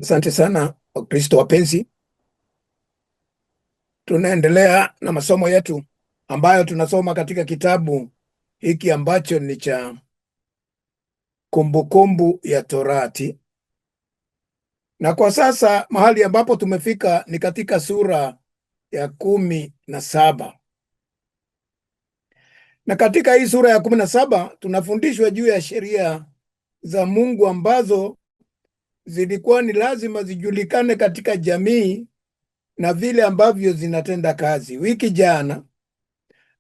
Asante sana Wakristo wapenzi, tunaendelea na masomo yetu ambayo tunasoma katika kitabu hiki ambacho ni cha Kumbukumbu ya Torati, na kwa sasa mahali ambapo tumefika ni katika sura ya 17, na katika hii sura ya 17 tunafundishwa juu ya sheria za Mungu ambazo zilikuwa ni lazima zijulikane katika jamii na vile ambavyo zinatenda kazi. Wiki jana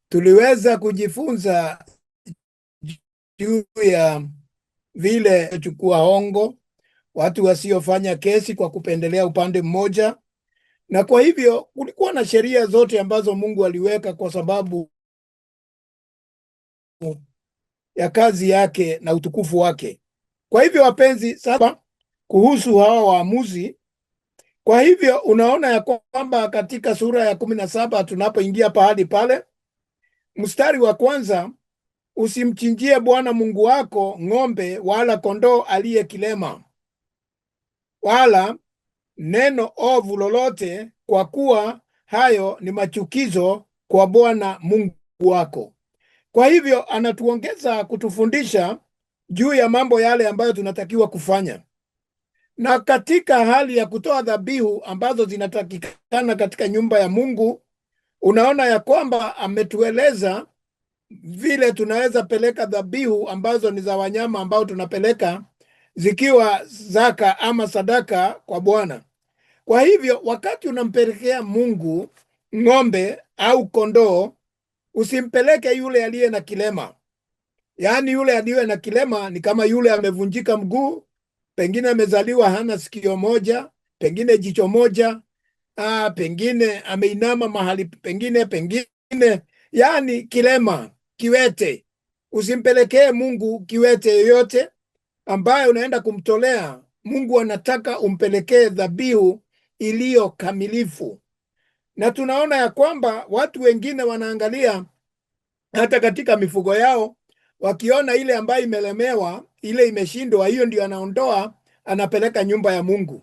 tuliweza kujifunza juu ya vile chukua hongo, watu wasiofanya kesi kwa kupendelea upande mmoja, na kwa hivyo kulikuwa na sheria zote ambazo Mungu aliweka kwa sababu ya kazi yake na utukufu wake. Kwa hivyo wapenzi, sasa kuhusu hawa waamuzi, kwa hivyo unaona ya kwamba katika sura ya 17 tunapoingia pahali pale, mstari wa kwanza, usimchinjie Bwana Mungu wako ng'ombe wala kondoo aliye kilema, wala neno ovu lolote, kwa kuwa hayo ni machukizo kwa Bwana Mungu wako. Kwa hivyo anatuongeza kutufundisha juu ya mambo yale ambayo tunatakiwa kufanya, na katika hali ya kutoa dhabihu ambazo zinatakikana katika nyumba ya Mungu, unaona ya kwamba ametueleza vile tunaweza peleka dhabihu ambazo ni za wanyama ambao tunapeleka zikiwa zaka ama sadaka kwa Bwana. Kwa hivyo wakati unampelekea Mungu ng'ombe au kondoo, usimpeleke yule aliye na kilema. Yaani yule aliye na kilema ni kama yule amevunjika mguu, pengine amezaliwa hana sikio moja, pengine jicho moja, pengine ameinama mahali pengine, yaani kilema, kiwete. Usimpelekee Mungu kiwete yoyote ambaye unaenda kumtolea. Mungu anataka umpelekee dhabihu iliyo kamilifu. Na tunaona ya kwamba watu wengine wanaangalia hata katika mifugo yao, wakiona ile ambayo imelemewa, ile imeshindwa, hiyo ndio anaondoa, anapeleka nyumba ya Mungu.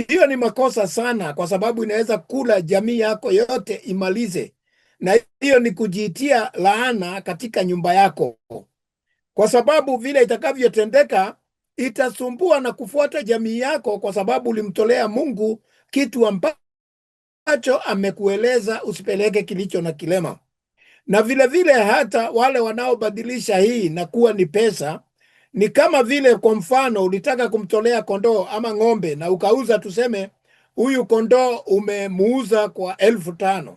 Hiyo ni makosa sana, kwa sababu inaweza kula jamii yako yote imalize, na hiyo ni kujitia laana katika nyumba yako, kwa sababu vile itakavyotendeka itasumbua na kufuata jamii yako, kwa sababu ulimtolea Mungu kitu ambacho amekueleza usipeleke kilicho na kilema. Na vile vile hata wale wanaobadilisha hii na kuwa ni pesa, ni kama vile kwa mfano ulitaka kumtolea kondoo ama ng'ombe na ukauza, tuseme huyu kondoo umemuuza kwa 5,000,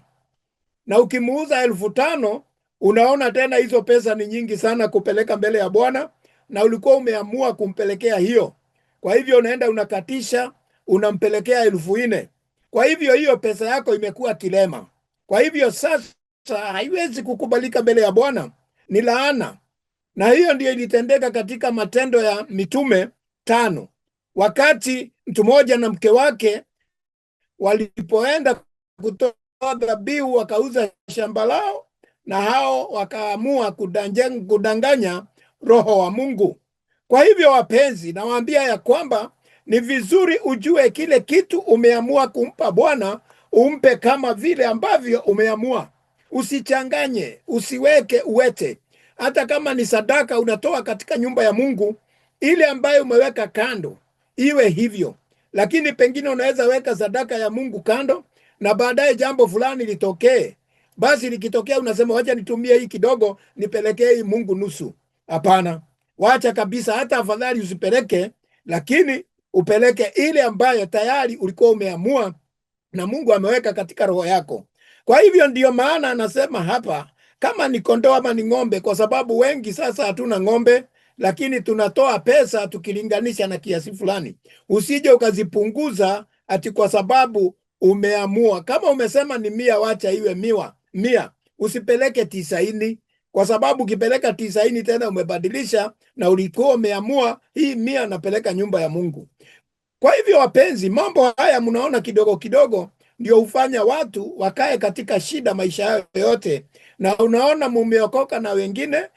na ukimuuza 5,000 unaona tena hizo pesa ni nyingi sana kupeleka mbele ya Bwana, na ulikuwa umeamua kumpelekea hiyo. Kwa hivyo unaenda unakatisha, unampelekea 4,000. Kwa hivyo hiyo pesa yako imekuwa kilema. Kwa hivyo sasa haiwezi kukubalika mbele ya Bwana, ni laana. Na hiyo ndio ilitendeka katika Matendo ya Mitume 5, wakati mtu mmoja na mke wake walipoenda kutoa dhabihu, wakauza shamba lao, na hao wakaamua kudanganya Roho wa Mungu. Kwa hivyo wapenzi, nawaambia ya kwamba ni vizuri ujue kile kitu umeamua kumpa Bwana, umpe kama vile ambavyo umeamua. Usichanganye, usiweke uwete. Hata kama ni sadaka unatoa katika nyumba ya Mungu, ile ambayo umeweka kando iwe hivyo. Lakini pengine unaweza weka sadaka ya Mungu kando, na baadaye jambo fulani litokee. Basi likitokea unasema wacha nitumie hii kidogo nipelekee hii Mungu nusu. Hapana, wacha kabisa. Hata afadhali usipeleke, lakini upeleke ile ambayo tayari ulikuwa umeamua na Mungu ameweka katika roho yako. Kwa hivyo ndiyo maana anasema hapa, kama ni kondoo ama ni ng'ombe, kwa sababu wengi sasa hatuna ng'ombe, lakini tunatoa pesa tukilinganisha na kiasi fulani. Usije ukazipunguza ati kwa sababu umeamua. Kama umesema ni 100, wacha iwe 100. Usipeleke 90, kwa sababu ukipeleka 90 tena umebadilisha, na ulikuwa umeamua hii 100 napeleka nyumba ya Mungu. Kwa hivyo wapenzi, mambo haya mnaona kidogo kidogo ndio hufanya watu wakae katika shida maisha yao yote, na unaona mumeokoka na wengine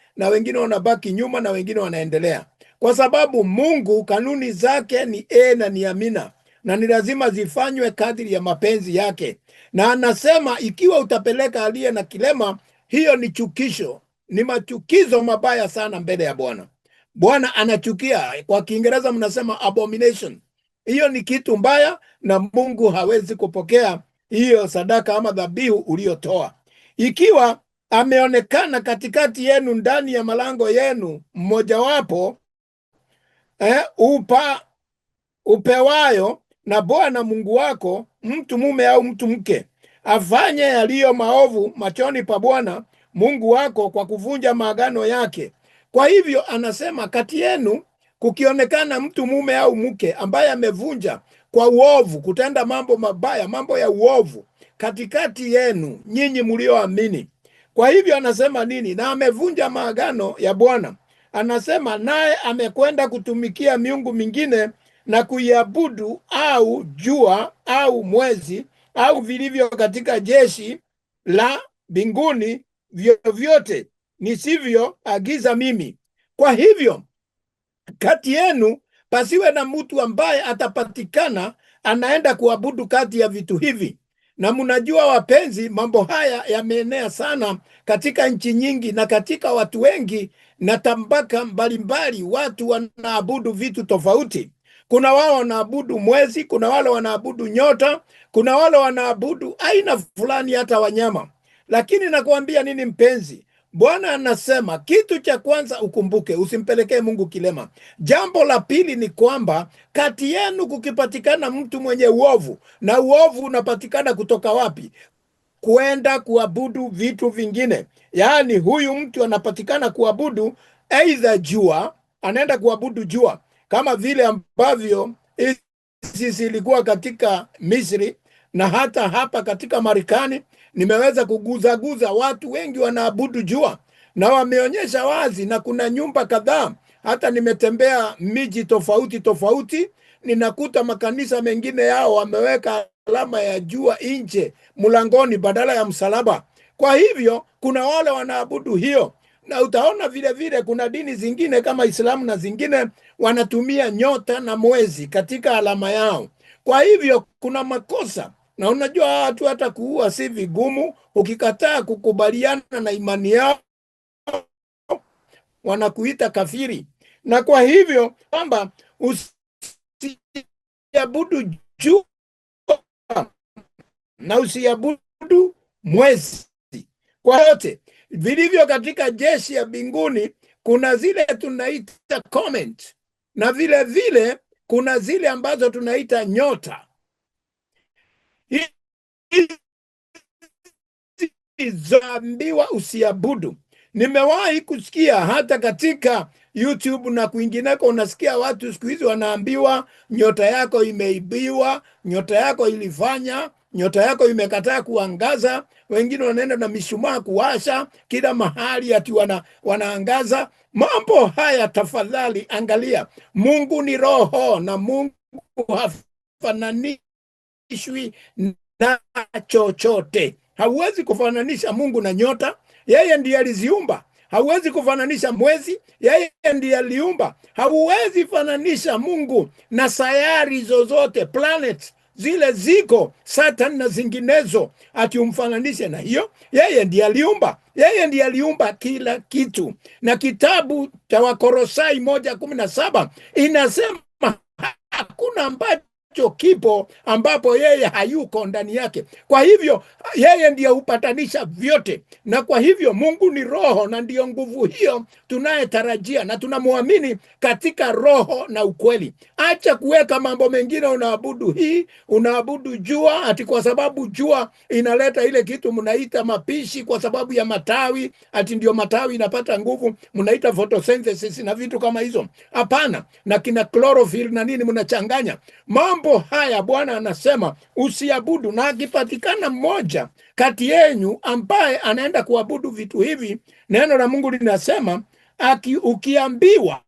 wanabaki nyuma na wengine wanaendelea, kwa sababu Mungu kanuni zake ni na ni amina. na ni lazima zifanywe kadiri ya mapenzi yake. Na anasema ikiwa utapeleka aliye na kilema, hiyo ni chukisho, ni machukizo mabaya sana mbele ya Bwana. Bwana anachukia, kwa Kiingereza mnasema abomination. Hiyo ni kitu mbaya na Mungu hawezi kupokea hiyo sadaka ama dhabihu uliotoa. Ikiwa ameonekana katikati yenu ndani ya malango yenu mmojawapo upewayo na Bwana Mungu wako, mtu mume au mtu mke, afanye yaliyo maovu machoni pa Bwana Mungu wako kwa kuvunja maagano yake. Kwa hivyo anasema kati yenu kukionekana mtu mume au mke ambaye amevunja kwa uovu, kutenda mambo mabaya, mambo ya uovu katikati yenu nyinyi mlioamini. Kwa hivyo anasema nini? Na amevunja maagano ya Bwana. Anasema naye amekwenda kutumikia miungu mingine na kuiabudu, au jua au mwezi au vilivyo katika jeshi la mbinguni vyovyote nisivyoagiza mimi. Kwa hivyo kati yenu pasiwe na mtu ambaye atapatikana anaenda kuabudu kati ya vitu hivi. Na mnajua wapenzi, mambo haya yameenea sana katika nchi nyingi na katika watu wengi na tambaka mbalimbali. Watu wanaabudu vitu tofauti. Kuna wao wanaabudu mwezi, kuna wale wanaabudu nyota, kuna wale wanaabudu aina fulani hata wanyama. Lakini nakuambia nini mpenzi? Bwana anasema kitu cha kwanza ukumbuke, usimpelekee Mungu kilema. Jambo la pili ni kwamba kati yenu kukipatikana mtu mwenye uovu, na uovu unapatikana kutoka wapi? Kwenda kuabudu vitu vingine. Yaani huyu mtu anapatikana kuabudu aidha jua, anaenda kuabudu jua kama vile ambavyo hizi ilikuwa katika Misri na hata hapa katika Marekani. Nimeweza kuguzaguza watu wengi wanaabudu jua na wameonyesha wazi, na kuna nyumba kadhaa, hata nimetembea miji tofauti tofauti, ninakuta makanisa mengine yao wameweka alama ya jua nje mlangoni badala ya msalaba. Kwa hivyo kuna wale wanaabudu hiyo, na utaona vile vile kuna dini zingine kama Islamu na zingine wanatumia nyota na mwezi katika alama yao. Kwa hivyo kuna makosa. Na unajua watu hata kuua si vigumu, ukikataa kukubaliana na imani yao wanakuita kafiri. Na kwa hivyo kwamba usiabudu jua na usiabudu mwezi. Kwa yote vilivyo katika jeshi ya mbinguni, kuna zile tunaita comet, na vile vile kuna zile ambazo tunaita nyota. Zaambiwa usiabudu. Nimewahi kusikia hata katika YouTube na kwingineko, unasikia watu siku hizi wanaambiwa nyota yako imeibiwa, nyota yako ilifanya, nyota yako imekataa kuangaza. Wengine wanaenda na mishumaa kuwasha kila mahali ati wanaangaza. Mambo haya tafadhali angalia, Mungu ni roho na Mungu hafananishwi na chochote. Hauwezi kufananisha Mungu na nyota, yeye ndiye aliziumba. Hauwezi kufananisha mwezi, yeye ndiye aliumba. Hauwezi fananisha Mungu na sayari zozote, planet zile ziko Saturn na zinginezo, ati umfananishe na hiyo. Yeye ndiye aliumba, yeye ndiye aliumba kila kitu. Na kitabu cha Wakolosai 1:17 inasema hakuna ambacho kipo ambapo yeye hayuko ndani yake. Kwa hivyo yeye ndiye hupatanisha vyote, na kwa hivyo Mungu ni roho, na ndiyo nguvu hiyo tunayetarajia, na tunamwamini katika roho na ukweli. Acha kuweka mambo mengine, unaabudu hii, unaabudu jua ati kwa sababu jua inaleta ile kitu mnaita mapishi kwa sababu ya matawi, ati ndio matawi inapata nguvu, mnaita photosynthesis na vitu kama hizo. Hapana, na kina chlorophyll na nini mnachanganya. Mambo haya Bwana anasema usiabudu. Na akipatikana mmoja kati yenu ambaye anaenda kuabudu vitu hivi, neno la Mungu linasema ukiambiwa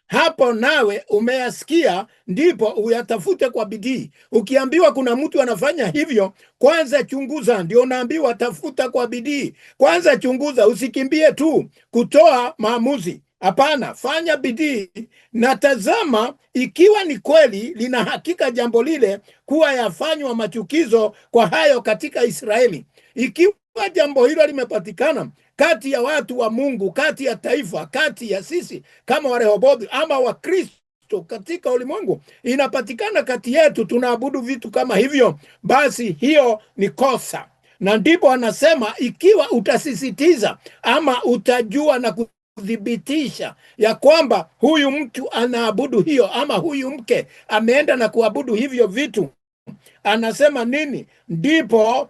hapo nawe umeyasikia, ndipo uyatafute kwa bidii. Ukiambiwa kuna mtu anafanya hivyo, kwanza chunguza. Ndio unaambiwa tafuta kwa bidii. Kwanza chunguza, usikimbie tu kutoa maamuzi. Hapana, fanya bidii na tazama, ikiwa ni kweli lina hakika jambo lile kuwa yafanywa machukizo kwa hayo katika Israeli, ikiwa jambo hilo limepatikana kati ya watu wa Mungu, kati ya taifa, kati ya sisi kama Warehobothi ama Wakristo katika ulimwengu, inapatikana kati yetu, tunaabudu vitu kama hivyo, basi hiyo ni kosa. Na ndipo anasema ikiwa utasisitiza ama utajua na kuthibitisha ya kwamba huyu mtu anaabudu hiyo ama huyu mke ameenda na kuabudu hivyo vitu, anasema nini? Ndipo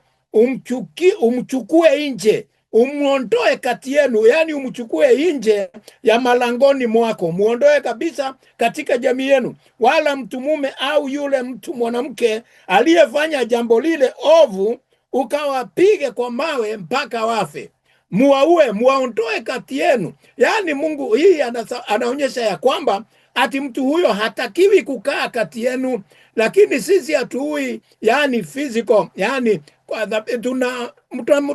umchukue nje, umuondoe kati yenu, yani umchukue nje ya malangoni mwako, muondoe kabisa katika jamii yenu. Wala mtu mume au yule mtu mwanamke aliyefanya jambo lile ovu ukawapige kwa mawe mpaka wafe, muwaue, muwaondoe kati yenu. Yani Mungu hii anaonyesha ya kwamba ati mtu huyo hatakiwi kukaa kati yenu, lakini sisi hatuui, yani physical, yani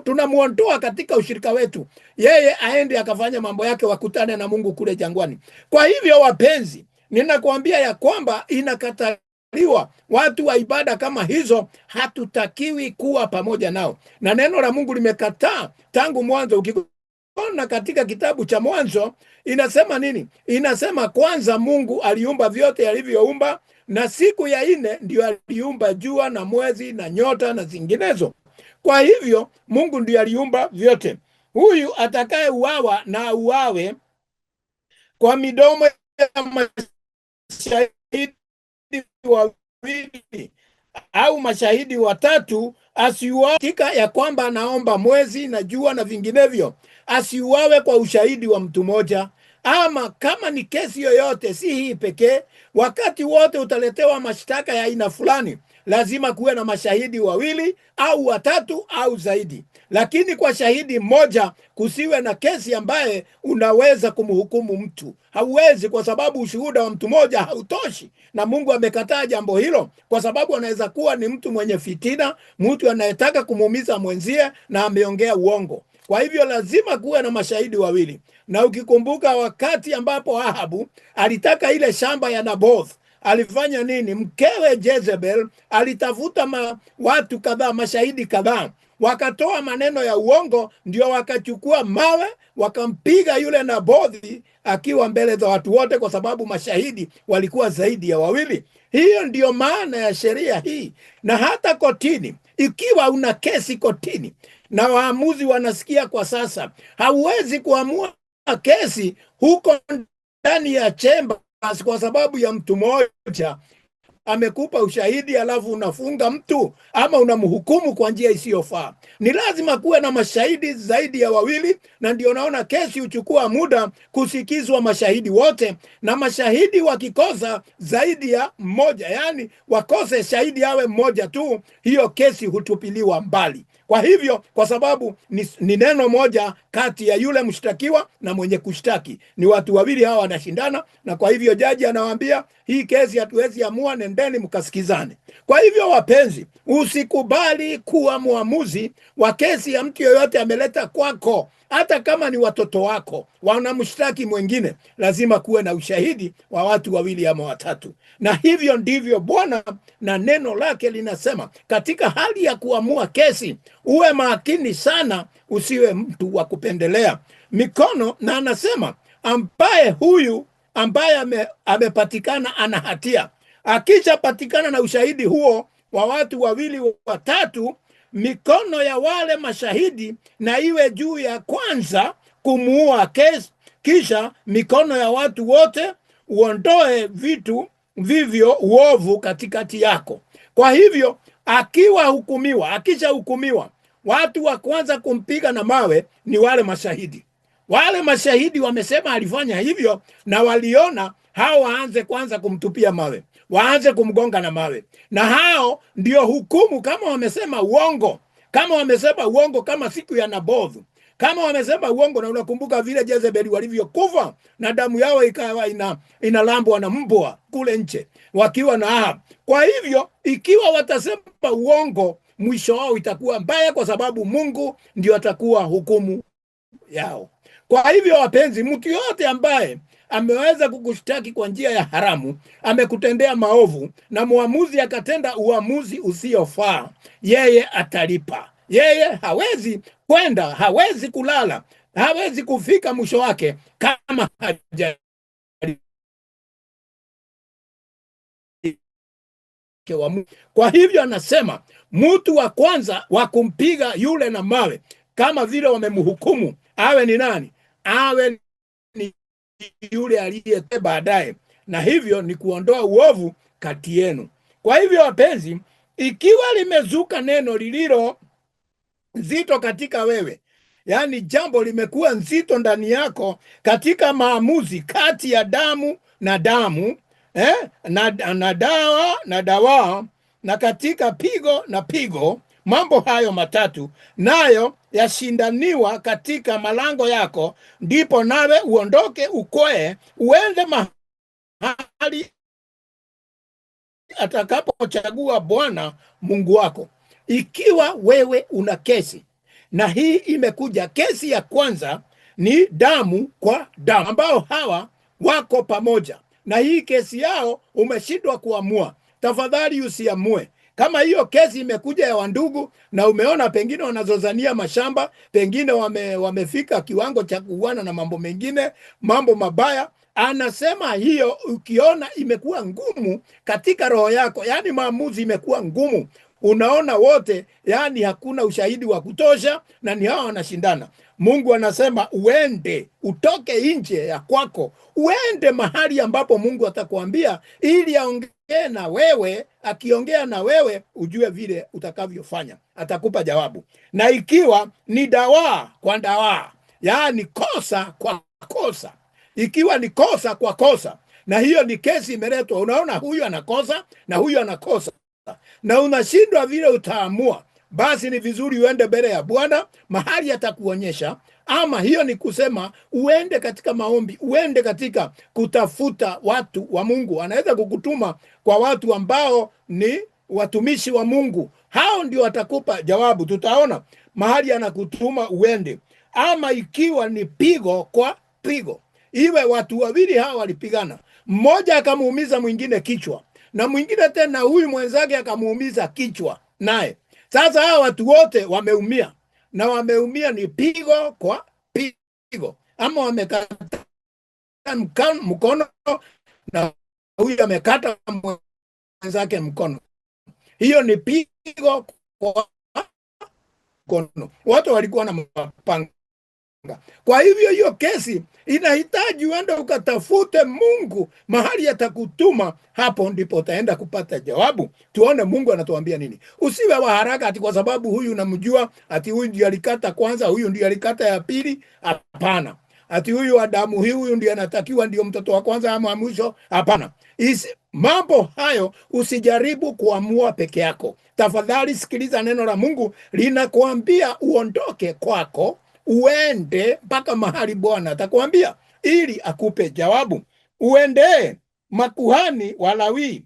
tunamuondoa katika ushirika wetu, yeye aende akafanya mambo yake, wakutane na Mungu kule jangwani. Kwa hivyo wapenzi, ninakuambia ya kwamba inakataliwa watu wa ibada kama hizo, hatutakiwi kuwa pamoja nao, na neno la Mungu limekataa tangu mwanzo. Ukiona katika kitabu cha Mwanzo inasema nini? Inasema kwanza Mungu aliumba vyote alivyoumba, na siku ya 4 ndio aliumba jua na mwezi na nyota na zinginezo. Kwa hivyo Mungu ndio aliumba vyote. Huyu atakaye uawa na uawe kwa midomo ya mashahidi wawili au mashahidi watatu, asiuawe hakika ya kwamba anaomba mwezi na jua na vinginevyo, asiuawe kwa ushahidi wa mtu mmoja. Ama kama ni kesi yoyote, si hii pekee, wakati wote utaletewa mashtaka ya aina fulani, lazima kuwe na mashahidi wawili au watatu au zaidi. Lakini kwa shahidi mmoja kusiwe na kesi ambaye unaweza kumhukumu mtu. Hauwezi, kwa sababu ushuhuda wa mtu mmoja hautoshi, na Mungu amekataa jambo hilo, kwa sababu anaweza kuwa ni mtu mwenye fitina, mtu anayetaka kumuumiza mwenzie na ameongea uongo. Kwa hivyo lazima kuwe na mashahidi wawili. Na ukikumbuka wakati ambapo Ahabu alitaka ile shamba ya Naboth, alifanya nini? Mkewe Jezebel alitafuta watu kadhaa, mashahidi kadhaa, wakatoa maneno ya uongo, ndio wakachukua mawe wakampiga yule Nabothi akiwa mbele za watu wote, kwa sababu mashahidi walikuwa zaidi ya wawili. Hiyo ndio maana ya sheria hii. Na hata kotini, ikiwa una kesi kotini na waamuzi wanasikia kwa sasa, hauwezi kuamua kesi huko ndani ya chemba kwa sababu ya mtu mmoja amekupa ushahidi alafu unafunga mtu ama unamhukumu kwa njia isiyofaa. Ni lazima kuwe na mashahidi zaidi ya wawili, na ndio naona kesi huchukua muda kusikizwa mashahidi wote, na mashahidi wakikosa zaidi ya mmoja, yani wakose shahidi awe mmoja tu, hiyo kesi hutupiliwa mbali. Kwa hivyo, kwa sababu ni neno moja kati ya yule mshtakiwa na mwenye kushtaki, ni watu wawili hawa wanashindana, na kwa hivyo jaji anawaambia hii kesi hatuwezi amua, nendeni mkasikizane. Kwa hivyo wapenzi, usikubali kuwa muamuzi wa kesi ya mtu yoyote ameleta kwako, hata kama ni watoto wako wanamshtaki mwingine. Lazima kuwe na ushahidi wa watu wawili ama watatu, na hivyo ndivyo Bwana na neno lake linasema. Katika hali ya kuamua kesi, uwe makini sana, usiwe mtu wa kupendelea mikono. Na anasema ambaye amepatikana ana hatia, akishapatikana na ushahidi huo wa watu wawili watatu, mikono ya wale mashahidi na iwe juu ya kwanza kumuua kesi, kisha mikono ya watu wote, uondoe vitu vivyo uovu katikati yako. Kwa hivyo akishahukumiwa, watu wa kwanza kumpiga na mawe ni wale mashahidi. Wale mashahidi wamesema alifanya hivyo, na waliona hao waanze kwanza kumtupia mawe, waanze kumgonga na mawe, na hao ndio hukumu. Kama wamesema uongo, kama siku ya Naboth, kama wamesema uongo, na unakumbuka vile Jezebeli walivyokufa na damu yao ikawa inalambwa na mbwa kule nje wakiwa na Ahab. Kwa hivyo ikiwa watasema uongo, mwisho wao itakuwa mbaya, kwa sababu Mungu ndio atakuwa hukumu yao. Kwa hivyo wapenzi, mtu yote ambaye ameweza kukushtaki kwa njia ya haramu, amekutendea maovu, na muamuzi akatenda uamuzi usiofaa, yeye atalipa. Yeye hawezi kwenda, hawezi kulala, hawezi kufika mwisho wake kama haja. Kwa hivyo anasema mtu wa kwanza wa kumpiga yule na mawe, kama vile wamemhukumu, awe ni nani? Awe ni yule aliye baadaye, na hivyo ni kuondoa uovu kati yenu. Kwa hivyo wapenzi, ikiwa limezuka neno lililo nzito katika wewe, yaani jambo limekuwa nzito ndani yako katika maamuzi kati ya damu na damu, na dawa na dawa, na katika pigo na pigo, mambo hayo matatu nayo yashindaniwa katika malango yako, ndipo nawe uondoke, ukoe, uende mahali atakapochagua Bwana Mungu wako. Ikiwa wewe una kesi, na hii imekuja, kesi ya kwanza ni damu kwa damu, ambao hawa wako pamoja, na hii kesi yao umeshindwa kuamua, tafadhali usiamue. Kama hiyo kesi imekuja ya wandugu na umeona pengine wanazozania mashamba, pengine wamefika kiwango cha kuuana na mambo mengine, mambo mabaya, anasema hiyo ukiona imekuwa ngumu katika roho yako, yani maamuzi imekuwa ngumu, unaona wote, yani hakuna ushahidi wa kutosha na ni hao wanashindana, Mungu anasema uende, utoke nje ya kwako, uende mahali ambapo Mungu atakwambia, ili aongee na wewe. Akiongea na wewe, ujue vile utakavyofanya, atakupa jawabu. Na ikiwa ni dawa kwa dawa, yaani kosa kwa kosa, ikiwa ni kosa kwa kosa, na hiyo ni kesi imeletwa, unaona huyu anakosa na huyu anakosa, na unashindwa vile utaamua, basi ni vizuri uende mbele ya Bwana, mahali atakuonyesha. Ama hiyo ni kusema uende katika maombi, uende katika kutafuta watu wa Mungu. Anaweza kukutuma kwa watu ambao ni watumishi wa Mungu, hao ndio watakupa jawabu. Tutaona mahali anakutuma uende. Ama ikiwa ni pigo kwa pigo, iwe watu wawili hawa walipigana, mmoja akamuumiza mwingine kichwa, na mwingine tena huyu mwenzake akamuumiza kichwa naye. Sasa hawa watu wote wameumia, na wameumia ni pigo kwa pigo. Ama wamekata mkono na huyu amekata mwenzake mkono, hiyo ni pigo kwa mkono. Watu walikuwa na mapanga. Kwa hivyo hiyo kesi inahitaji uende ukatafute Mungu mahali atakutuma, hapo ndipo utaenda kupata jawabu. Tuone Mungu anatuambia nini. Usiwe wa haraka ati kwa sababu huyu unamjua, ati huyu ndiye alikata kwanza, huyu ndiye alikata ya pili. Hapana. Ati huyu wa damu hii, huyu ndiye anatakiwa ndio mtoto wa kwanza ama mwisho. Hapana. Mambo hayo usijaribu kuamua peke yako. Tafadhali sikiliza neno la Mungu, linakuambia uondoke kwako, uende mpaka mahali Bwana atakwambia, ili akupe jawabu. Uende makuhani, Walawi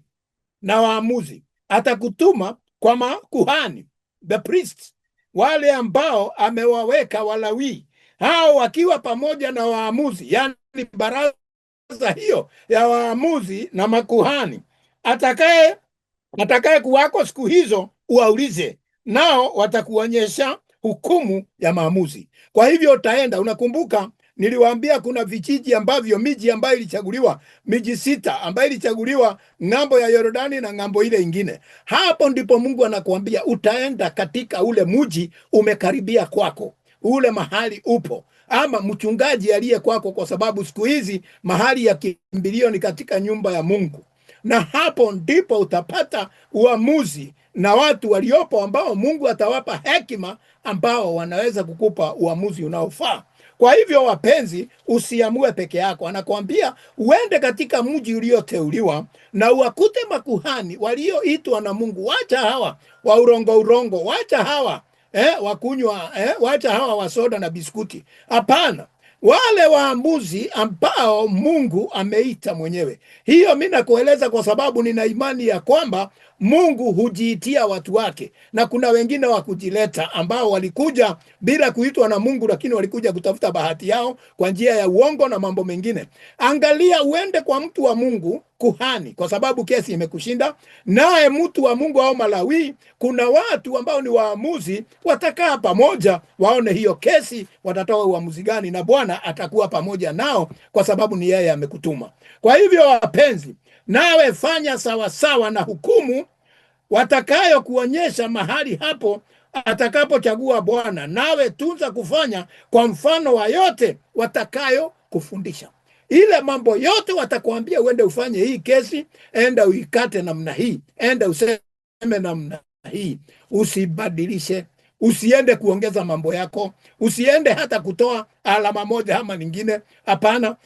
na waamuzi. Atakutuma kwa makuhani, the priests, wale ambao amewaweka Walawi, hao wakiwa pamoja na waamuzi, yani baraza hiyo ya waamuzi na makuhani. Atakaye kuwako siku hizo, uwaulize, nao watakuonyesha hukumu ya maamuzi. Kwa hivyo utaenda. Unakumbuka niliwaambia kuna vijiji ambavyo, miji ambayo ilichaguliwa, miji 6 ambayo ilichaguliwa ng'ambo ya Yordani na ng'ambo ile ingine. Hapo ndipo Mungu anakuambia utaenda katika ule mji umekaribia kwako, ule mahali upo, ama mchungaji aliye kwako, kwa sababu siku hizi mahali ya kimbilio ni katika nyumba ya Mungu. Na hapo ndipo utapata uamuzi na watu waliopo ambao Mungu atawapa hekima, ambao wanaweza kukupa uamuzi unaofaa. Kwa hivyo wapenzi, usiamue peke yako. Anakuambia uende katika mji ulioteuliwa na uwakute makuhani walioitwa na Mungu. Wacha hawa wa urongo, wacha hawa wakunywa, wacha hawa wa soda na biskuti. Hapana, wale waamuzi ambao Mungu ameita mwenyewe. Hiyo mimi nakueleza kwa sababu nina imani ya kwamba Mungu hujiitia watu wake, na kuna wengine wa kujileta ambao walikuja bila kuitwa na Mungu, lakini walikuja kutafuta bahati yao kwa njia ya uongo na mambo mengine. Angalia, uende kwa mtu wa Mungu, kuhani, kwa sababu kesi imekushinda. Naye mtu wa Mungu au Malawi, kuna watu ambao ni waamuzi, watakaa pamoja waone hiyo kesi, watatoa uamuzi gani, na Bwana atakuwa pamoja nao kwa sababu ni yeye amekutuma. Kwa hivyo wapenzi, nawe fanya sawasawa na hukumu watakayo kuonyesha mahali hapo atakapochagua Bwana, nawe tunza kufanya kwa mfano wa yote watakayo kufundisha. Ile mambo yote watakwambia uende ufanye hii kesi, enda uikate namna hii, enda useme namna hii, usibadilishe. Usiende kuongeza mambo yako, usiende hata kutoa alama moja ama nyingine. Hapana,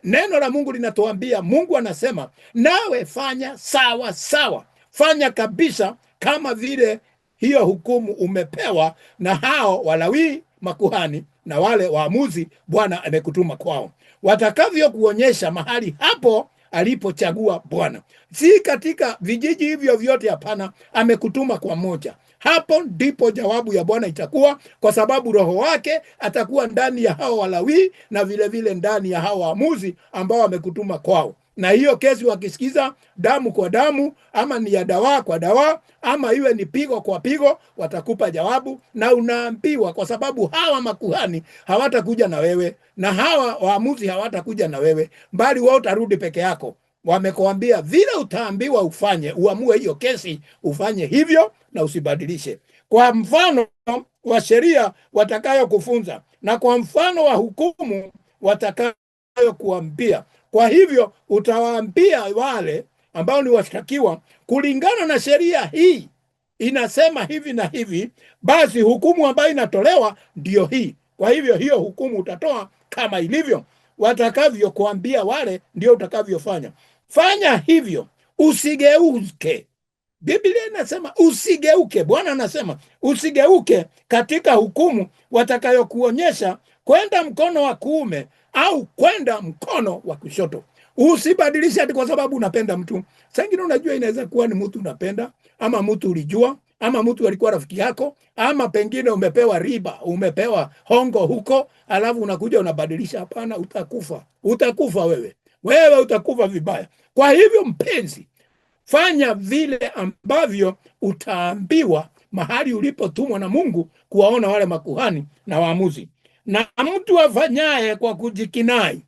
neno la Mungu linatuambia, Mungu anasema nawe fanya sawa sawa, fanya kabisa kama vile hiyo hukumu umepewa na hao Walawi, makuhani na wale waamuzi Bwana amekutuma kwao, watakavyo kuonyesha mahali hapo alipochagua Bwana, si katika vijiji hivyo vyote. Hapana, amekutuma kwa moja. Hapo ndipo jawabu ya Bwana itakuwa, kwa sababu Roho wake atakuwa ndani ya hao Walawi na vile vile ndani ya hao waamuzi ambao wamekutuma kwao. Na hiyo kesi wakisikiza damu kwa damu, ama ni ya dawa kwa dawa, ama iwe ni pigo kwa pigo, watakupa jawabu. Na unaambiwa, kwa sababu hawa makuhani hawatakuja na wewe na hawa waamuzi hawatakuja na wewe, bali wao utarudi peke yako. Wamekuambia vile utaambiwa ufanye, uamue hiyo kesi, ufanye hivyo na usibadilishe, kwa mfano wa sheria watakayo kufunza na kwa mfano wa hukumu watakayo kuambia. Kwa hivyo utawaambia wale ambao ni washtakiwa, kulingana na sheria hii inasema hivi na hivi, basi hukumu ambayo inatolewa ndio hii. Kwa hivyo hiyo hukumu utatoa kama ilivyo. Watakavyo kuambia wale ndio utakavyofanya. Fanya hivyo, usigeuke. Biblia inasema usigeuke. Bwana anasema usigeuke katika hukumu watakayokuonyesha kwenda mkono wa kuume au kwenda mkono wa kushoto. Usibadilishe ati kwa sababu unapenda mtu. Sasa ingine unajua inaweza kuwa ni mtu unapenda, ama mtu ulijua, ama mtu alikuwa rafiki yako, ama pengine umepewa riba, umepewa hongo huko, alafu unakuja unabadilisha. Hapana, utakufa. Utakufa wewe. Wewe utakufa vibaya. Kwa hivyo mpenzi, fanya vile ambavyo utaambiwa mahali ulipotumwa na Mungu kuwaona wale makuhani na waamuzi. Na mtu afanyaye kwa kujikinai,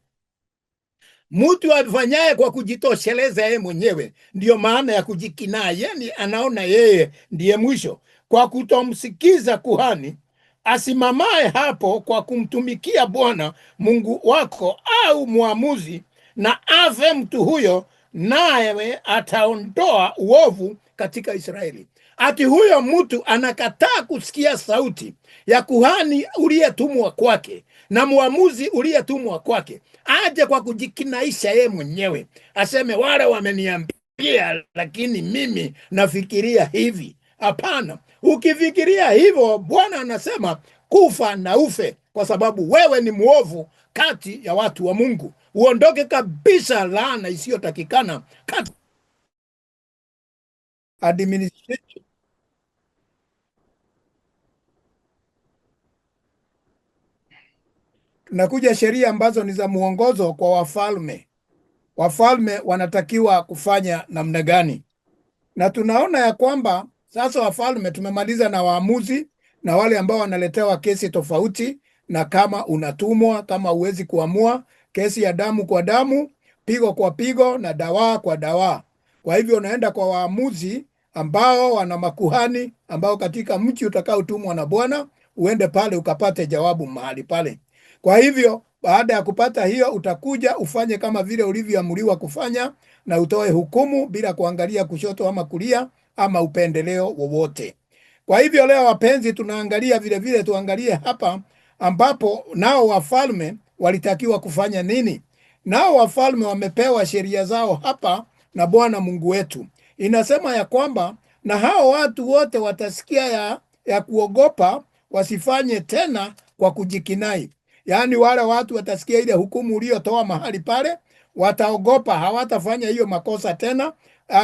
mtu afanyaye kwa kujitosheleza yeye mwenyewe, ndiyo maana ya kujikinai, yani anaona yeye ndiye mwisho, kwa kutomsikiza kuhani asimamaye hapo kwa kumtumikia Bwana Mungu wako au muamuzi, na afe mtu huyo, naye ataondoa uovu katika Israeli. Ati huyo mtu anakataa kusikia sauti ya kuhani uliyetumwa kwake na muamuzi uliyetumwa kwake, aje kwa kujikinaisha ye mwenyewe, aseme wale wameniambia, lakini mimi nafikiria hivi. Hapana, ukifikiria hivyo, Bwana anasema kufa na ufe, kwa sababu wewe ni muovu kati ya watu wa Mungu. Uondoke kabisa, laana isiyotakikana kati administration. Tunakuja sheria ambazo ni za muongozo kwa wafalme. Wafalme wanatakiwa kufanya namna gani? Na tunaona ya kwamba sasa wafalme, tumemaliza na waamuzi na wale ambao wanaletewa kesi tofauti, na kama unatumwa, kama uwezi kuamua, kesi ya damu kwa damu, pigo kwa pigo na dawa kwa dawa. Kwa hivyo unaenda kwa waamuzi ambao wana makuhani ambao katika mchi utakaotumwa na Bwana, uende pale ukapate jawabu mahali pale. Kwa hivyo baada ya kupata hiyo, utakuja ufanye kama vile ulivyoamriwa kufanya, na utoe hukumu bila kuangalia kushoto ama kulia ama upendeleo wowote. Kwa hivyo leo wapenzi, tunaangalia vile vile, tuangalie hapa ambapo nao wafalme walitakiwa kufanya nini. Nao wafalme wamepewa sheria zao hapa na Bwana Mungu wetu. Inasema ya kwamba na hao watu wote watasikia ya kuogopa, wasifanye tena kwa kujikinai. Yaani wale watu watasikia ile hukumu uliotoa mahali pale, wataogopa, hawatafanya hiyo makosa tena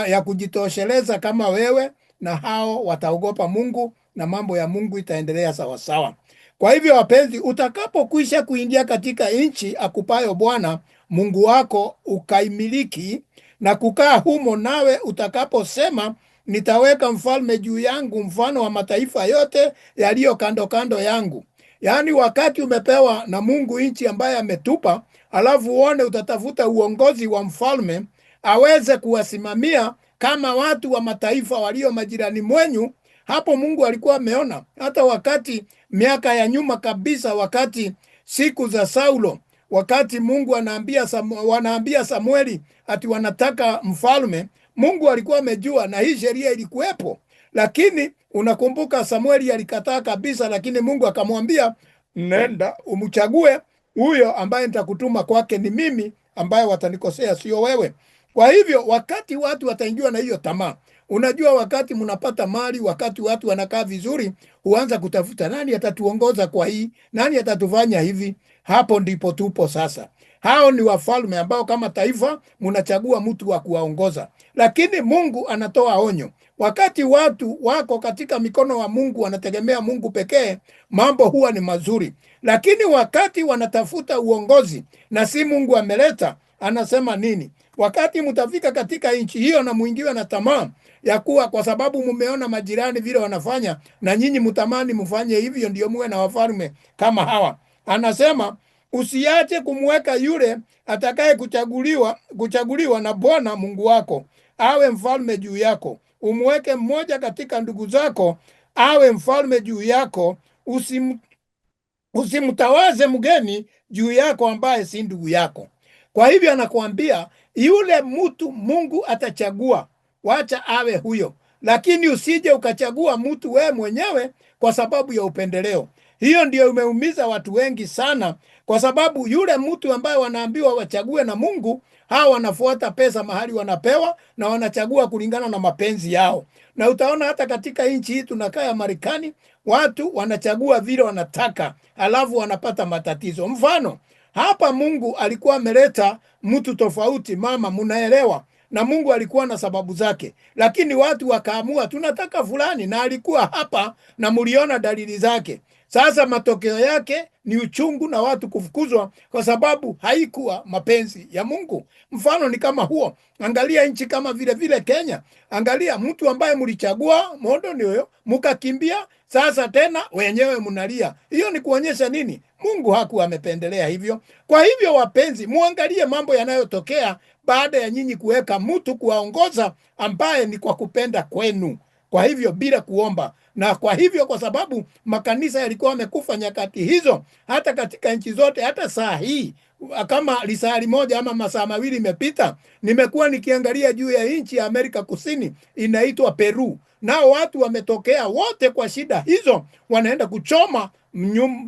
ya kujitosheleza kama wewe, na hao wataogopa Mungu na mambo ya Mungu itaendelea sawa sawa. Kwa hivyo wapenzi, utakapokwisha kuingia katika nchi akupayo Bwana Mungu wako ukaimiliki na kukaa humo, nawe utakaposema nitaweka mfalme juu yangu mfano wa mataifa yote yaliyo kando kando yangu. Yaani wakati umepewa na Mungu nchi ambaye ametupa, alafu uone utatafuta uongozi wa mfalme aweze kuwasimamia kama watu wa mataifa walio majirani mwenyu. Hapo Mungu alikuwa ameona. Hata wakati miaka ya nyuma kabisa, wakati siku za Saulo, wakati Mungu wanaambia Samueli ati wanataka mfalme, Mungu alikuwa amejua na hii sheria ilikuwepo. Lakini unakumbuka Samueli alikataa kabisa, lakini Mungu akamwambia, nenda umchague huyo ambaye nitakutuma kwake, ni mimi ambaye watanikosea, sio wewe. Kwa hivyo wakati watu wataingiwa na hiyo tamaa, unajua wakati mnapata mali, wakati watu wanakaa vizuri, huanza kutafuta nani atatuongoza kwa hii, nani atatufanya hivi. Hapo ndipo tupo sasa. Hao ni wafalme ambao kama taifa mnachagua mtu wa kuwaongoza, lakini Mungu anatoa onyo. Wakati watu wako katika mikono wa Mungu, wanategemea Mungu pekee, mambo huwa ni mazuri. Lakini wakati wanatafuta uongozi na si Mungu ameleta, anasema nini? Wakati mtafika katika nchi hiyo na muingiwe na tamaa ya kuwa, kwa sababu mumeona majirani vile wanafanya, na nyinyi mtamani mfanye hivyo, ndio muwe na wafalme kama hawa. Anasema usiache kumweka yule atakaye kuchaguliwa na Bwana Mungu wako awe mfalme juu yako. Umweke mmoja katika ndugu zako awe mfalme juu yako. Usimtawaze mgeni juu yako ambaye si ndugu yako. Kwa hivyo anakuambia yule mtu Mungu atachagua, wacha awe huyo, lakini usije ukachagua mtu we mwenyewe kwa sababu ya upendeleo. Hiyo ndio umeumiza watu wengi sana, kwa sababu yule mtu ambaye wanaambiwa wachague na Mungu, hao wanafuata pesa mahali wanapewa na wanachagua kulingana na mapenzi yao. Na utaona hata katika nchi hii tunakaa ya Marekani, watu wanachagua vile wanataka, alafu wanapata matatizo. Mfano, hapa Mungu alikuwa ameleta mtu tofauti, mama, munaelewa, na Mungu alikuwa na sababu zake, lakini watu wakaamua tunataka fulani, na alikuwa hapa na muliona dalili zake. Sasa matokeo yake ni uchungu na watu kufukuzwa kwa sababu haikuwa mapenzi ya Mungu. Mfano ni kama huo. Angalia nchi kama vile Kenya. Angalia mtu ambaye mlichagua, mondo ni huyo, mkakimbia, sasa tena wenyewe mnalia. Hiyo ni kuonyesha nini? Mungu hakuwa amependelea hivyo. Kwa hivyo wapenzi, muangalie mambo yanayotokea baada ya nyinyi kuweka mtu kuwaongoza ambaye ni kwa kupenda kwenu. Kwa hivyo bila kuomba. Na kwa hivyo kwa sababu makanisa yalikuwa yamekufa nyakati hizo, hata katika nchi zote, hata saa hii kama lisali moja ama masaa mawili imepita, nimekuwa nikiangalia juu ya nchi ya Amerika Kusini inaitwa Peru. Nao watu wametokea wote kwa shida hizo, wanaenda kuchoma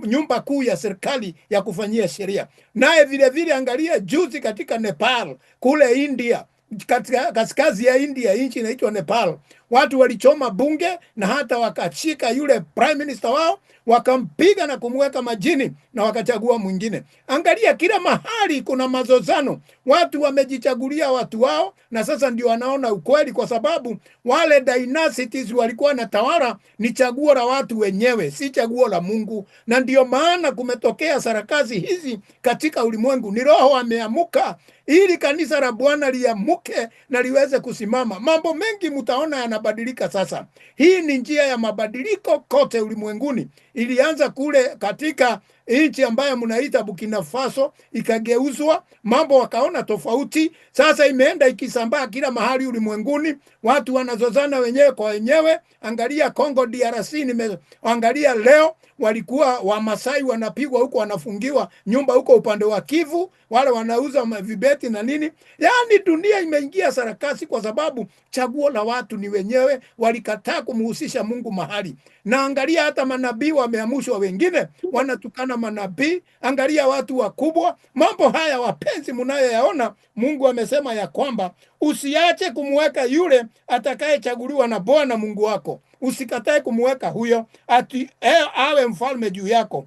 nyumba kuu ya serikali ya kufanyia sheria. Naye vile vile angalia juzi katika Nepal, kule India, katika kaskazi ya India, nchi inaitwa Nepal, watu walichoma bunge na hata wakashika yule prime minister wao, wakampiga na kumweka majini na wakachagua mwingine. Angalia kila mahali kuna mazozano, watu wamejichagulia watu wao, na sasa ndio wanaona ukweli, kwa sababu wale dynasties walikuwa na tawala, ni chaguo la watu wenyewe, si chaguo la Mungu. Na ndio maana kumetokea sarakasi hizi katika ulimwengu. Ni Roho ameamuka ili kanisa la Bwana liamuke na liweze kusimama. Mambo mengi mtaona yanabadilika sasa. Hii ni njia ya mabadiliko kote ulimwenguni. Ilianza kule katika nchi ambayo mnaita Burkina Faso, ikageuzwa, mambo wakaona tofauti. Sasa imeenda ikisambaa kila mahali ulimwenguni, watu wanazozana wenyewe kwa wenyewe. Angalia Congo DRC, nimeangalia leo walikuwa Wamasai wanapigwa huko, wanafungiwa nyumba huko upande wa Kivu, wale wanauza vibeti na nini. Yaani dunia imeingia sarakasi kwa sababu chaguo la watu ni wenyewe, walikataa kumhusisha Mungu mahali. Na angalia hata manabii wameamushwa, wengine wanatukana manabii. Angalia watu wakubwa. Mambo haya wapenzi mnayoyaona, Mungu amesema ya kwamba usiache kumweka yule atakayechaguliwa na Bwana Mungu wako. Usikatae kumweka huyo ati awe mfalme juu yako.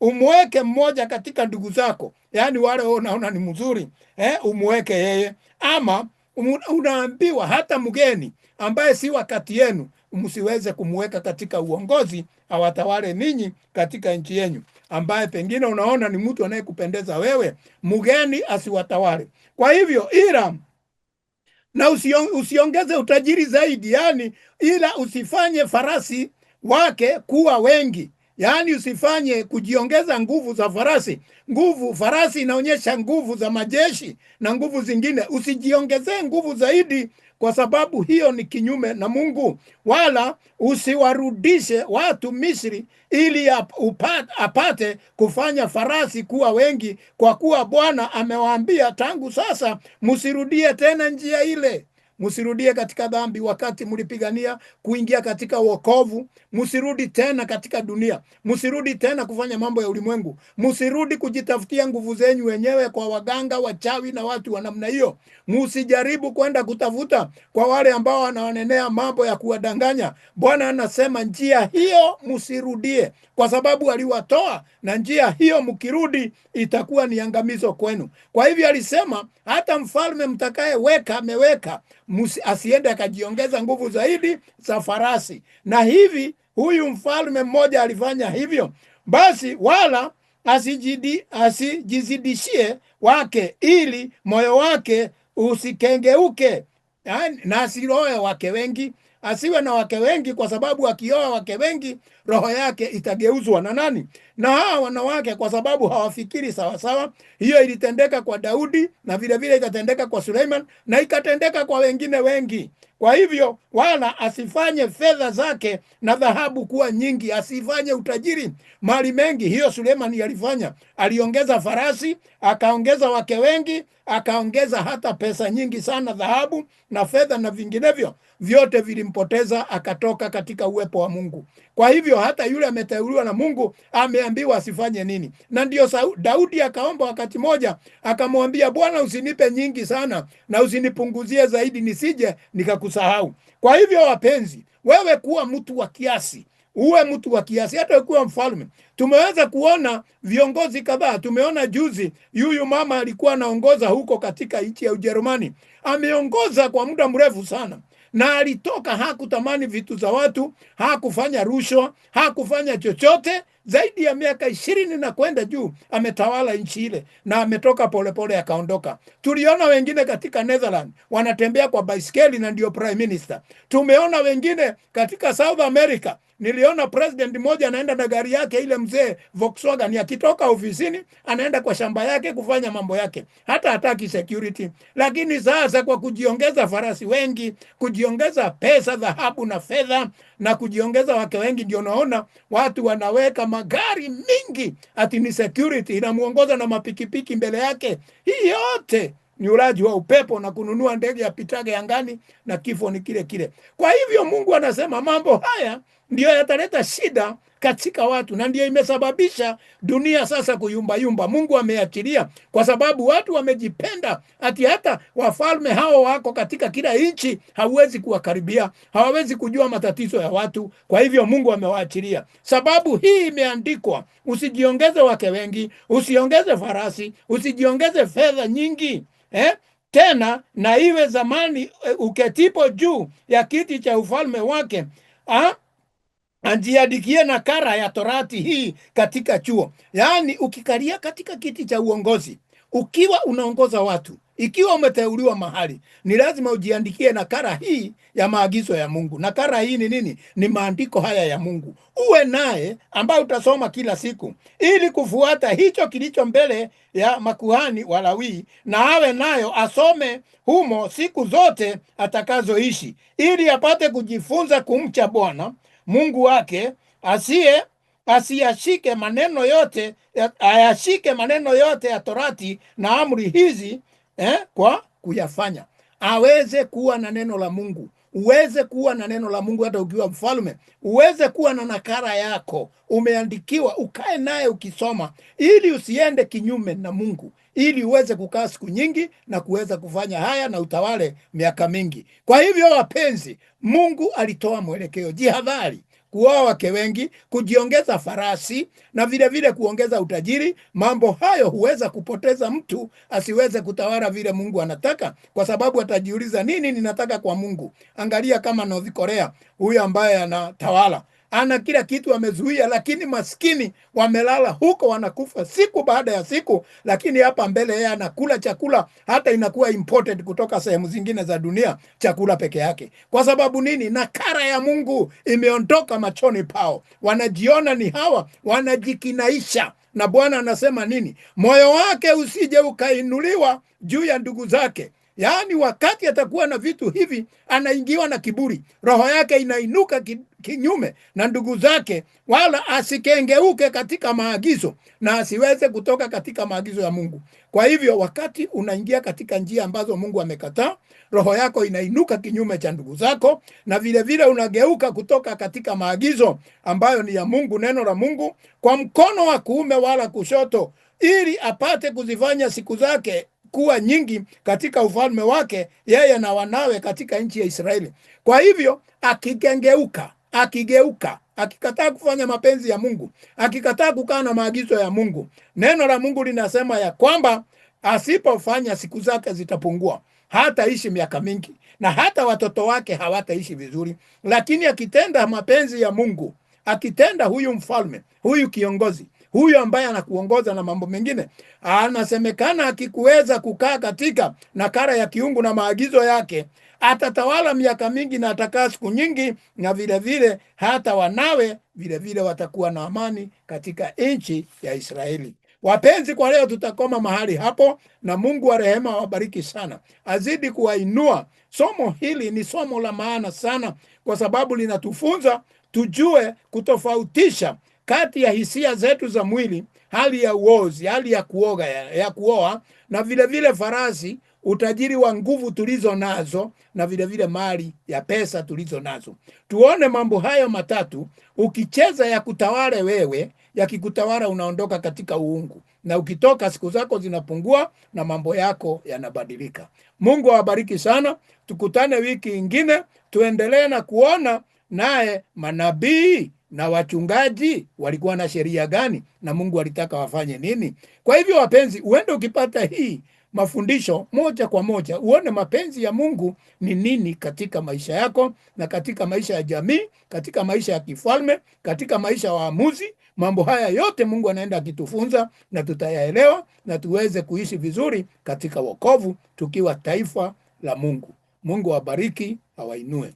umweke mmoja katika ndugu zako, yaani wale unaona ni mzuri, umweke yeye. Ama unaambiwa hata mgeni ambaye si wakati yenu msiweze kumweka katika uongozi, awatawale ninyi katika nchi yenu, ambaye pengine unaona ni mtu anayekupendeza wewe, mgeni asiwatawale. Kwa hivyo na usiongeze utajiri zaidi, yani ila usifanye farasi wake kuwa wengi, yani usifanye kujiongeza nguvu za farasi. Farasi inaonyesha nguvu za majeshi na nguvu zingine. Usijiongezee nguvu zaidi, kwa sababu hiyo ni kinyume na Mungu. Wala usiwarudishe watu Misri ili apate kufanya farasi kuwa wengi, kwa kuwa Bwana amewaambia tangu sasa msirudie tena njia ile. Msirudie katika dhambi wakati mlipigania kuingia katika wokovu. Msirudi tena katika dunia. Msirudi tena kufanya mambo ya ulimwengu. Msirudi kujitafutia nguvu zenyu wenyewe kwa waganga, wachawi na watu wa namna hiyo. Msijaribu kwenda kutafuta kwa wale ambao wanawanenea mambo ya kuwadanganya. Bwana anasema njia hiyo msirudie, kwa sababu aliwatoa, na njia hiyo mkirudi itakuwa ni angamizo kwenu. Kwa hivyo alisema hata mfalme mtakayeweka ameweka, asiende akajiongeza nguvu zaidi za farasi. Na hivi huyu mfalme mmoja alifanya hivyo. Basi wala asijizidishie wake, ili moyo wake usikengeuke, na asiroe wake wengi. Asiwe na wake wengi, kwa sababu akioa wake wengi roho yake itageuzwa na nani? Na hawa wanawake, kwa sababu hawafikiri sawa sawa. Hiyo ilitendeka kwa Daudi, na vile vile ikatendeka kwa Suleiman, na ikatendeka kwa wengine wengi. Kwa hivyo wala asifanye fedha zake na dhahabu kuwa nyingi, asifanye utajiri mali mengi. Hiyo Suleiman alifanya, aliongeza farasi, akaongeza wake wengi, akaongeza hata pesa nyingi sana, dhahabu na fedha na vinginevyo, vyote vilimpoteza, akatoka katika uwepo wa Mungu. Kwa hivyo hata yule ameteuliwa na Mungu ameambiwa asifanye nini. Na ndio Daudi akaomba wakati moja, akamwambia Bwana, usinipe nyingi sana na usinipunguzie zaidi, nisije nikakusahau. Kwa hivyo wapenzi, wewe kuwa mtu wa kiasi, uwe mtu wa kiasi, hata ukiwa mfalme. Tumeweza kuona viongozi kadhaa. Tumeona juzi yuyu mama alikuwa anaongoza huko katika nchi ya Ujerumani, ameongoza kwa muda mrefu sana, na alitoka, hakutamani vitu za watu, hakufanya rushwa, hakufanya chochote. Zaidi ya miaka 20 na kwenda juu ametawala nchi ile, na ametoka polepole akaondoka. Tuliona wengine katika Netherlands wanatembea kwa baiskeli na ndio prime minister. Tumeona wengine katika South America. Niliona president mmoja anaenda na gari yake ile mzee Volkswagen, akitoka ofisini anaenda kwa shamba yake kufanya mambo yake, hata hataki security. Lakini sasa kwa kujiongeza farasi wengi, kujiongeza pesa, dhahabu na fedha, na kujiongeza wake wengi, ndio naona watu wanaweka magari mingi ati ni security, inamuongoza na mapikipiki mbele yake. Hii yote ni ulaji wa upepo na kununua ndege ya pitage angani, na kifo ni kile kile. Kwa hivyo Mungu anasema mambo haya ndio yataleta shida katika watu, na ndio imesababisha dunia sasa kuyumbayumba. Mungu ameachilia kwa sababu watu wamejipenda, ati hata wafalme hao wako katika kila nchi, hawezi kuwakaribia, hawawezi kujua matatizo ya watu. Kwa hivyo Mungu amewaachilia. Sababu hii imeandikwa, usijiongeze wake wengi, usiongeze farasi, usijiongeze fedha nyingi, tena na iwe zamani uketipo juu ya kiti cha ufalme wake, anjiadikie nakara ya torati hii katika chuo. Yaani ukikalia katika kiti cha uongozi, ukiwa unaongoza watu, ikiwa umeteuliwa mahali, ni lazima ujiandikie nakara hii ya maagizo ya Mungu. Nakara hii ni nini? Ni maandiko haya ya Mungu. Uwe naye ambaye utasoma kila siku, ili kufuata hicho kilicho mbele ya makuhani Walawi, na awe nayo asome humo siku zote atakazoishi, ili apate kujifunza kumcha Bwana Mungu wake, asiyashike maneno yote, ayashike maneno yote ya torati na amri hizi kwa kuyafanya. Aweze kuwa na neno la Mungu, uweze kuwa na neno la Mungu. Hata ukiwa mfalme uweze kuwa na nakara yako, umeandikiwa, ukae naye ukisoma, ili usiende kinyume na Mungu, ili uweze kukaa siku nyingi na kuweza kufanya haya na utawale miaka mingi. Kwa hivyo wapenzi, Mungu alitoa mwelekeo. Jihadhari kuoa wake wengi, kujiongeza farasi na vile vile kuongeza utajiri. Mambo hayo huweza kupoteza mtu asiweze kutawala vile Mungu anataka, kwa sababu atajiuliza, nini ninataka kwa Mungu? Angalia kama North Korea, huyu ambaye anatawala ana kila kitu amezuia, lakini maskini wamelala huko, wanakufa siku baada ya siku, lakini hapa mbele yeye anakula chakula hata inakuwa imported kutoka sehemu zingine za dunia, chakula peke yake. Kwa sababu nini? Nakara ya Mungu imeondoka machoni pao, wanajiona ni hawa, wanajikinaisha. Na Bwana anasema nini? Moyo wake usije ukainuliwa juu ya ndugu zake. Yaani wakati atakuwa na vitu hivi, anaingiwa na kiburi, roho yake inainuka kinyume na ndugu zake, wala asikengeuke katika maagizo na asiweze kutoka katika maagizo ya Mungu. Kwa hivyo wakati unaingia katika njia ambazo Mungu amekataa, roho yako inainuka kinyume cha ndugu zako, na vile vile unageuka kutoka katika maagizo ambayo ni ya Mungu, neno la Mungu, kwa mkono wa kuume wala kushoto, ili apate kuzifanya siku zake kuwa nyingi katika ufalme wake, yeye na wanawe katika nchi ya Israeli. Kwa hivyo akigeuka, akikataa kufanya mapenzi ya Mungu, akikataa kukaa na maagizo ya Mungu, neno la Mungu linasema ya kwamba asipofanya siku zake zitapungua, hataishi miaka mingi, na hata watoto wake hawataishi vizuri. Lakini akitenda mapenzi ya Mungu, akitenda, huyu mfalme, huyu kiongozi, huyu ambaye anakuongoza na mambo mengine, anasemekana akikuweza kukaa katika nakara ya kiungu na maagizo yake, atatawala miaka mingi na atakaa siku nyingi, na vile vile hata wanawe vile vile watakuwa na amani katika nchi ya Israeli. Wapenzi, kwa leo tutakoma mahali hapo, na Mungu wa rehema awabariki sana, azidi kuwainua. Somo hili ni somo la maana sana, kwa sababu linatufunza tujue kutofautisha kati ya hisia zetu za mwili, hali ya uozi, hali ya kuoa, na vile vile farasi, utajiri wa nguvu tulizo nazo, na vile vile mali ya pesa tulizo nazo. Tuone mambo hayo matatu. Ukicheza ya kutawale wewe, yakikutawala unaondoka katika uungu, na ukitoka siku zako zinapungua na mambo yako yanabadilika. Mungu awabariki sana. Tukutane wiki ingine, tuendelee na kuona naye manabii na wachungaji walikuwa na sheria gani, na Mungu alitaka wafanye nini. Kwa hivyo wapenzi, uende ukipata hii mafundisho moja kwa moja, uone mapenzi ya Mungu ni nini katika maisha yako, na katika maisha ya jamii, katika maisha ya kifalme, katika maisha ya waamuzi. Mambo haya yote Mungu anaenda akitufunza, na tutayaelewa na tuweze kuishi vizuri katika wokovu, tukiwa taifa la Mungu. Mungu awabariki, awainue.